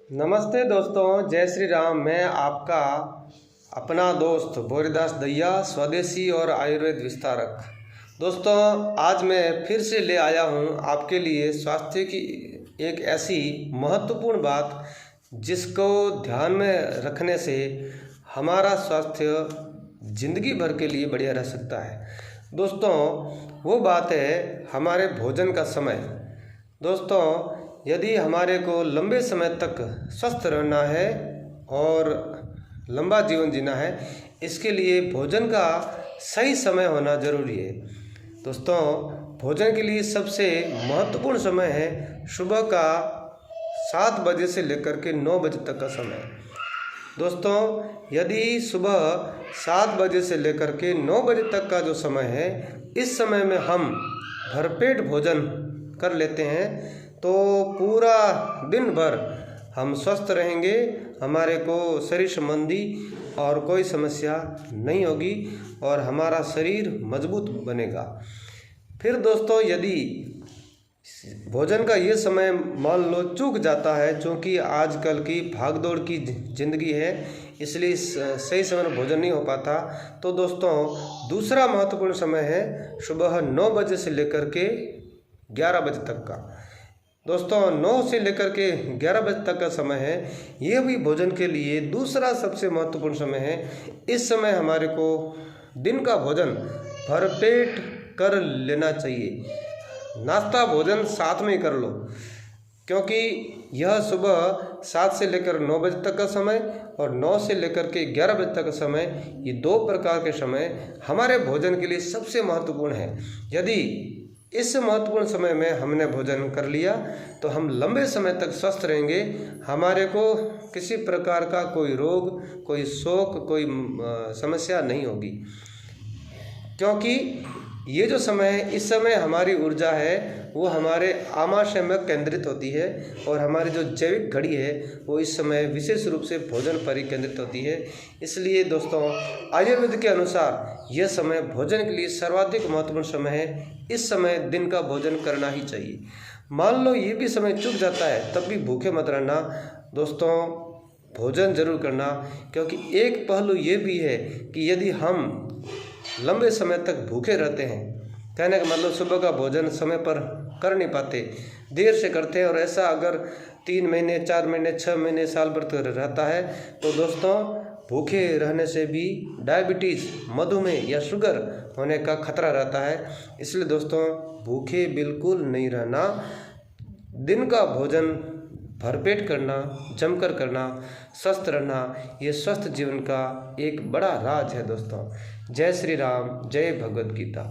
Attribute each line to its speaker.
Speaker 1: नमस्ते दोस्तों, जय श्री राम। मैं आपका अपना दोस्त बोरीदास दहिया, स्वदेशी और आयुर्वेद विस्तारक। दोस्तों, आज मैं फिर से ले आया हूँ आपके लिए स्वास्थ्य की एक ऐसी महत्वपूर्ण बात जिसको ध्यान में रखने से हमारा स्वास्थ्य जिंदगी भर के लिए बढ़िया रह सकता है। दोस्तों, वो बात है हमारे भोजन का समय। दोस्तों, यदि हमारे को लंबे समय तक स्वस्थ रहना है और लंबा जीवन जीना है, इसके लिए भोजन का सही समय होना जरूरी है। दोस्तों, भोजन के लिए सबसे महत्वपूर्ण समय है सुबह का 7 बजे से लेकर के 9 बजे तक का समय। दोस्तों, यदि सुबह 7 बजे से लेकर के 9 बजे तक का जो समय है, इस समय में हम भरपेट भोजन कर लेते हैं तो पूरा दिन भर हम स्वस्थ रहेंगे, हमारे को शरीर संबंधी और कोई समस्या नहीं होगी और हमारा शरीर मजबूत बनेगा। फिर दोस्तों, यदि भोजन का ये समय मान लो चूक जाता है, क्योंकि आजकल की भागदौड़ की ज़िंदगी है, इसलिए सही समय में भोजन नहीं हो पाता, तो दोस्तों दूसरा महत्वपूर्ण समय है सुबह 9 बजे से लेकर के 11 बजे तक का। दोस्तों, 9 से लेकर के 11 बजे तक का समय है, ये भी भोजन के लिए दूसरा सबसे महत्वपूर्ण समय है। इस समय हमारे को दिन का भोजन भरपेट कर लेना चाहिए। नाश्ता भोजन साथ में ही कर लो, क्योंकि यह सुबह 7 से लेकर 9 बजे तक का समय और 9 से लेकर के 11 बजे तक का समय, ये 2 प्रकार के समय हमारे भोजन के लिए सबसे महत्वपूर्ण है। यदि इस महत्वपूर्ण समय में हमने भोजन कर लिया तो हम लंबे समय तक स्वस्थ रहेंगे, हमारे को किसी प्रकार का कोई रोग, कोई शोक, कोई समस्या नहीं होगी। क्योंकि ये जो समय है, इस समय हमारी ऊर्जा है वो हमारे आमाशय में केंद्रित होती है और हमारी जो जैविक घड़ी है वो इस समय विशेष रूप से भोजन पर ही केंद्रित होती है। इसलिए दोस्तों, आयुर्वेद के अनुसार यह समय भोजन के लिए सर्वाधिक महत्वपूर्ण समय है। इस समय दिन का भोजन करना ही चाहिए। मान लो ये भी समय चूक जाता है, तब भी भूखे मत रहना दोस्तों, भोजन जरूर करना। क्योंकि एक पहलू ये भी है कि यदि हम लंबे समय तक भूखे रहते हैं, कहने का मतलब सुबह का भोजन समय पर कर नहीं पाते, देर से करते हैं, और ऐसा अगर 3 महीने, 4 महीने, 6 महीने, साल भर तक रहता है, तो दोस्तों भूखे रहने से भी डायबिटीज़, मधुमेह या शुगर होने का खतरा रहता है। इसलिए दोस्तों, भूखे बिल्कुल नहीं रहना, दिन का भोजन भरपेट करना, जमकर करना, स्वस्थ रहना, ये स्वस्थ जीवन का एक बड़ा राज है। दोस्तों, जय श्री राम, जय भगवद गीता।